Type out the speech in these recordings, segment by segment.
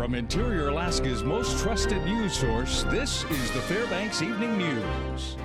From Interior Alaska's most trusted news source, this is the Fbx Evening News.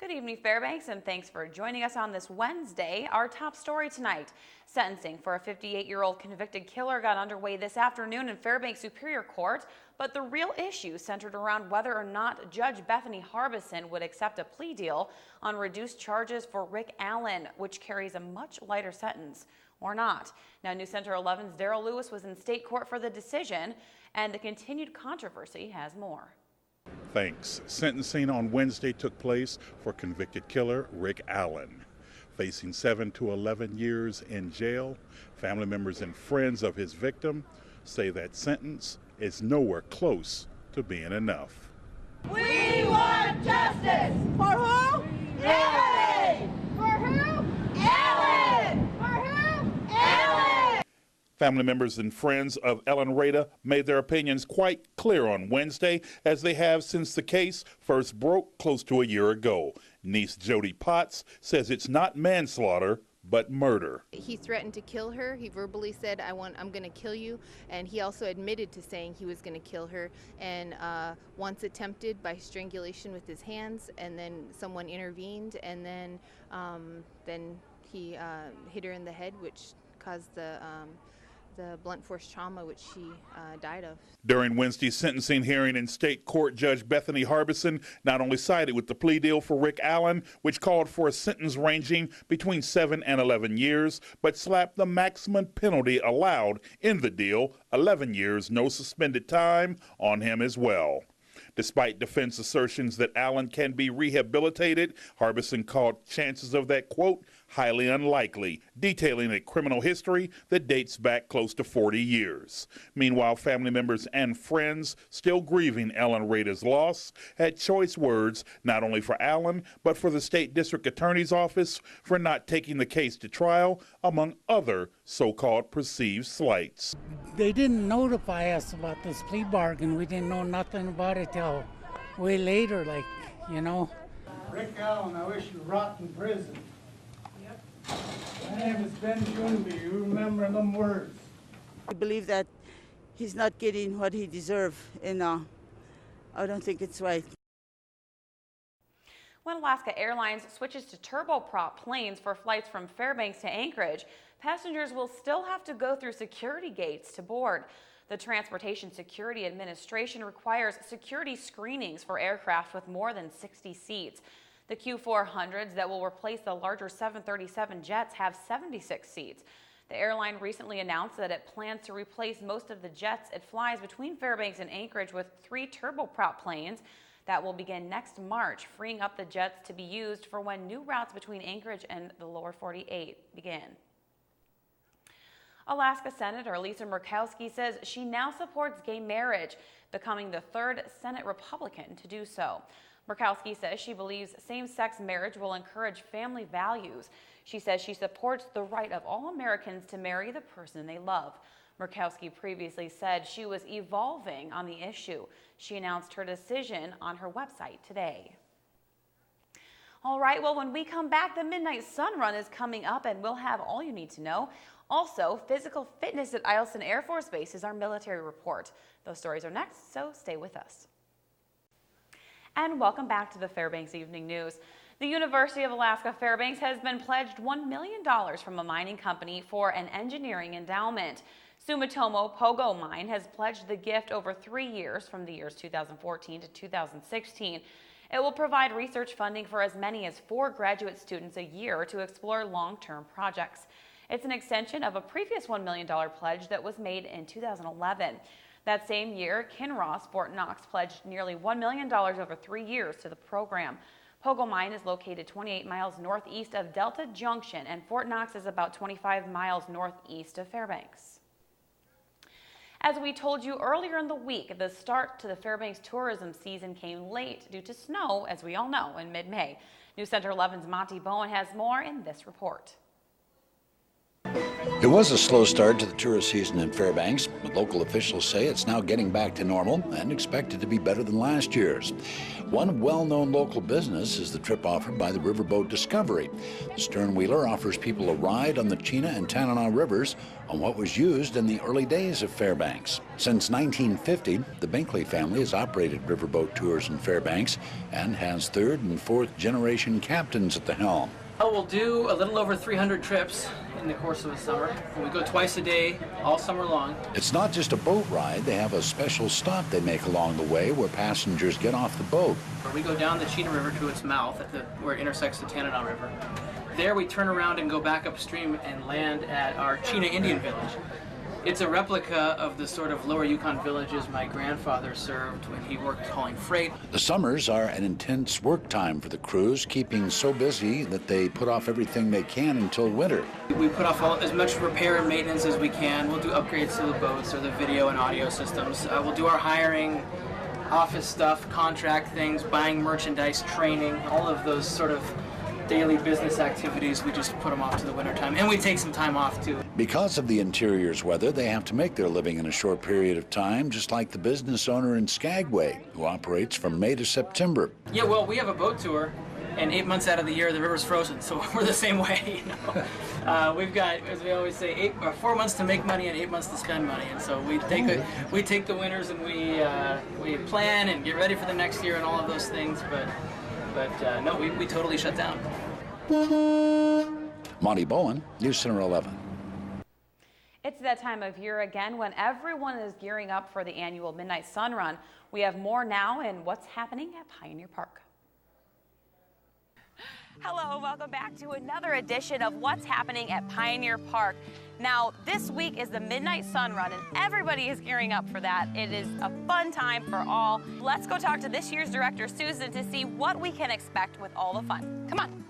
Good evening, Fairbanks, and thanks for joining us on this Wednesday. Our top story tonight: sentencing for a 58-year-old convicted killer got underway this afternoon in Fairbanks Superior Court, but the real issue centered around whether or not Judge Bethany Harbison would accept a plea deal on reduced charges for Rick Allen, which carries a much lighter sentence, or not. Now, News Center 11's Daryl Lewis was in state court for the decision, and the continued controversy has more. Thanks. Sentencing on Wednesday took place for convicted killer Rick Allen. Facing 7 to 11 years in jail, family members and friends of his victim say that sentence is nowhere close to being enough. We want justice! For who? Allen! For who? Allen! For who? Allen! Family members and friends of Ellen Rada made their opinions quite clear on Wednesday, as they have since the case first broke close to a year ago. Niece Jody Potts says it's not manslaughter, but murder. He threatened to kill her. He verbally said, I'm going to kill you. And he also admitted to saying he was going to kill her. And once attempted by strangulation with his hands, and then someone intervened, and then he hit her in the head, which caused the blunt force trauma, which she died of. During Wednesday's sentencing hearing in state court, Judge Bethany Harbison not only sided with the plea deal for Rick Allen, which called for a sentence ranging between 7 and 11 years, but slapped the maximum penalty allowed in the deal, 11 years, no suspended time, on him as well. Despite defense assertions that Allen can be rehabilitated, Harbison called chances of that, quote, highly unlikely, detailing a criminal history that dates back close to 40 years. Meanwhile, family members and friends still grieving Ellen Rada's loss had choice words not only for Allen, but for the state district attorney's office for not taking the case to trial, among other so-called perceived slights. They didn't notify us about this plea bargain. We didn't know nothing about it till way later, like, you know. Rick Allen, I wish you rot in prison. Yep. My name is Ben Junby. You remember them words. I believe that he's not getting what he deserves, and I don't think it's right. When Alaska Airlines switches to turboprop planes for flights from Fairbanks to Anchorage, passengers will still have to go through security gates to board. The Transportation Security Administration requires security screenings for aircraft with more than 60 seats. The Q400s that will replace the larger 737 jets have 76 seats. The airline recently announced that it plans to replace most of the jets it flies between Fairbanks and Anchorage with 3 turboprop planes that will begin next March, freeing up the jets to be used for when new routes between Anchorage and the lower 48 begin. Alaska Senator Lisa Murkowski says she now supports gay marriage, becoming the 3rd Senate Republican to do so. Murkowski says she believes same-sex marriage will encourage family values. She says she supports the right of all Americans to marry the person they love. Murkowski previously said she was evolving on the issue. She announced her decision on her website today. All right, well, when we come back, the Midnight Sun Run is coming up, and we'll have all you need to know. Also, physical fitness at Eielson Air Force Base is our military report. Those stories are next, so stay with us. And welcome back to the Fairbanks Evening News. The University of Alaska Fairbanks has been pledged $1 million from a mining company for an engineering endowment. Sumitomo Pogo Mine has pledged the gift over 3 years from the years 2014 to 2016. It will provide research funding for as many as 4 graduate students a year to explore long-term projects. It's an extension of a previous $1 million pledge that was made in 2011. That same year, Kinross Fort Knox pledged nearly $1 million over 3 years to the program. Pogo Mine is located 28 miles northeast of Delta Junction, and Fort Knox is about 25 miles northeast of Fairbanks. As we told you earlier in the week, the start to the Fairbanks tourism season came late due to snow, as we all know, in mid-May. News Center 11's Monty Bowen has more in this report. It was a slow start to the tourist season in Fairbanks, but local officials say it's now getting back to normal and expected to be better than last year's. One well-known local business is the trip offered by the Riverboat Discovery. The sternwheeler offers people a ride on the Chena and Tanana rivers on what was used in the early days of Fairbanks. Since 1950, the Binkley family has operated riverboat tours in Fairbanks and has third and fourth generation captains at the helm. We'll do a little over 300 trips in the course of the summer. We go twice a day, all summer long. It's not just a boat ride. They have a special stop they make along the way where passengers get off the boat. We go down the Chena River to its mouth where it intersects the Tanana River. There we turn around and go back upstream and land at our Chena Indian Village. It's a replica of the sort of lower Yukon villages my grandfather served when he worked hauling freight. The summers are an intense work time for the crews, keeping so busy that they put off everything they can until winter. We put off as much repair and maintenance as we can. We'll do upgrades to the boats or the video and audio systems. We'll do our hiring, office stuff, contract things, buying merchandise, training, all of those sort of daily business activities. We just put them off to the wintertime, and we take some time off too. Because of the interior's weather, they have to make their living in a short period of time, just like the business owner in Skagway, who operates from May to September. Yeah, well, we have a boat tour, and 8 months out of the year the river's frozen, so we're the same way. We've got, as we always say, 4 months to make money and 8 months to spend money, and so we take the winters and we plan and get ready for the next year and all of those things, but no, we totally shut down. Monty Bowen, News Center 11. It's that time of year again when everyone is gearing up for the annual Midnight Sun Run. We have more now in what's happening at Pioneer Park. Hello, welcome back to another edition of What's Happening at Pioneer Park. Now, this week is the Midnight Sun Run, and everybody is gearing up for that. It is a fun time for all. Let's go talk to this year's director, Susan, to see what we can expect with all the fun. Come on.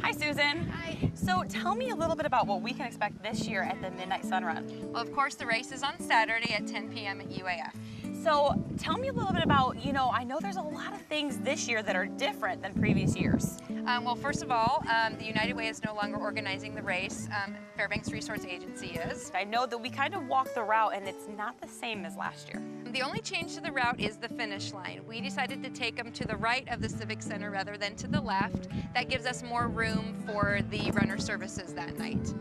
Hi, Susan. Hi. So tell me a little bit about what we can expect this year at the Midnight Sun Run. Well, of course, the race is on Saturday at 10 p.m. at UAF. So tell me a little bit about, I know there's a lot of things this year that are different than previous years. Well, first of all, the United Way is no longer organizing the race. Fairbanks Resource Agency is. I know that we kind of walk the route and it's not the same as last year. The only change to the route is the finish line. We decided to take them to the right of the Civic Center rather than to the left. That gives us more room for the runner services that night.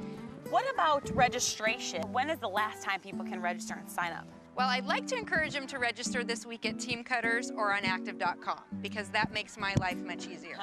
What about registration? When is the last time people can register and sign up? Well, I'd like to encourage them to register this week at Team Cutters or on active.com because that makes my life much easier.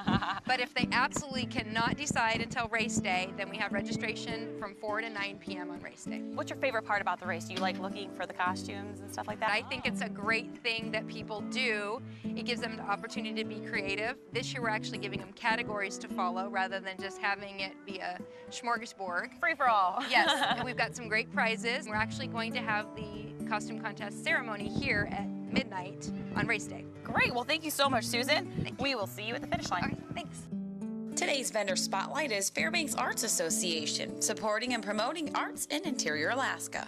But if they absolutely cannot decide until race day, then we have registration from 4 to 9 p.m. on race day. What's your favorite part about the race? Do you like looking for the costumes and stuff like that? I think it's a great thing that people do. It gives them the opportunity to be creative. This year we're actually giving them categories to follow rather than just having it be a smorgasbord. Free for all. Yes, and we've got some great prizes. We're actually going to have the costume contest ceremony here at midnight on race day. Great, well thank you so much, Susan. We will see you at the finish line. All right, thanks. Today's vendor spotlight is Fairbanks Arts Association, supporting and promoting arts in interior Alaska.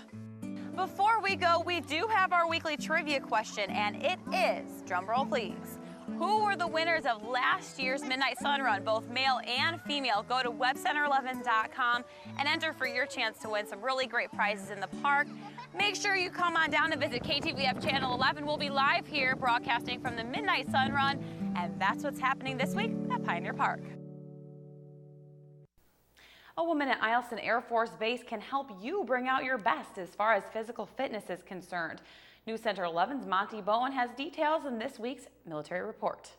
Before we go, we do have our weekly trivia question, and it is, drumroll please, who were the winners of last year's Midnight Sun Run, both male and female? Go to webcenter11.com and enter for your chance to win some really great prizes in the park. Make sure you come on down and visit KTVF Channel 11. We'll be live here broadcasting from the Midnight Sun Run, and that's what's happening this week at Pioneer Park. A woman at Eielson Air Force Base can help you bring out your best as far as physical fitness is concerned. News Center 11's Monty Bowen has details in this week's military report.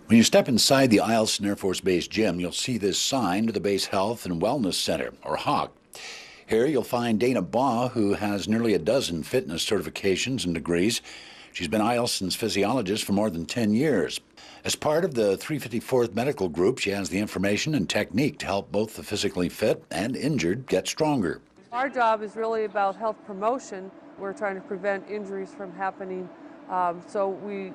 When you step inside the Eielson Air Force Base gym, you'll see this sign to the Base Health and Wellness Center, or HOC. Here you'll find Dana Baugh, who has nearly a dozen fitness certifications and degrees. She's been Eielson's physiologist for more than 10 years. As part of the 354th Medical Group, she has the information and technique to help both the physically fit and injured get stronger. Our job is really about health promotion. We're trying to prevent injuries from happening, so we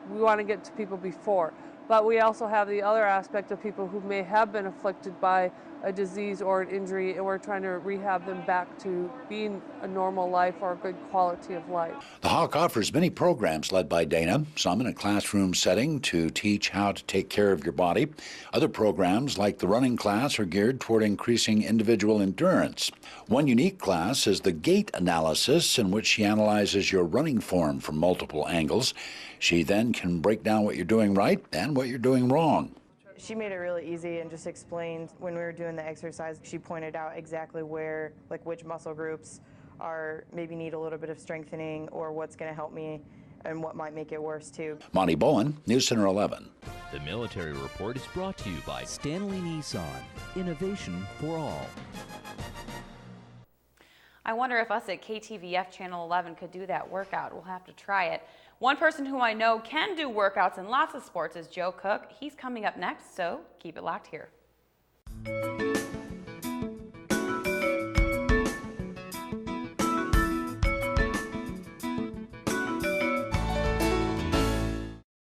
want to get to people before. But we also have the other aspect of people who may have been afflicted by a disease or an injury, and we're trying to rehab them back to being a normal life or a good quality of life. The Hawk offers many programs led by Dana, some in a classroom setting to teach how to take care of your body. Other programs, like the running class, are geared toward increasing individual endurance. One unique class is the gait analysis, in which she analyzes your running form from multiple angles. She then can break down what you're doing right and what you're doing wrong. She made it really easy and just explained when we were doing the exercise, she pointed out exactly where, like which muscle groups are maybe need a little bit of strengthening or what's going to help me and what might make it worse too. Monty Bowen, News Center 11. The Military Report is brought to you by Stanley Nissan. Innovation for all. I wonder if us at KTVF Channel 11 could do that workout. We'll have to try it. One person who I know can do workouts in lots of sports is Joe Cook. He's coming up next, so keep it locked here.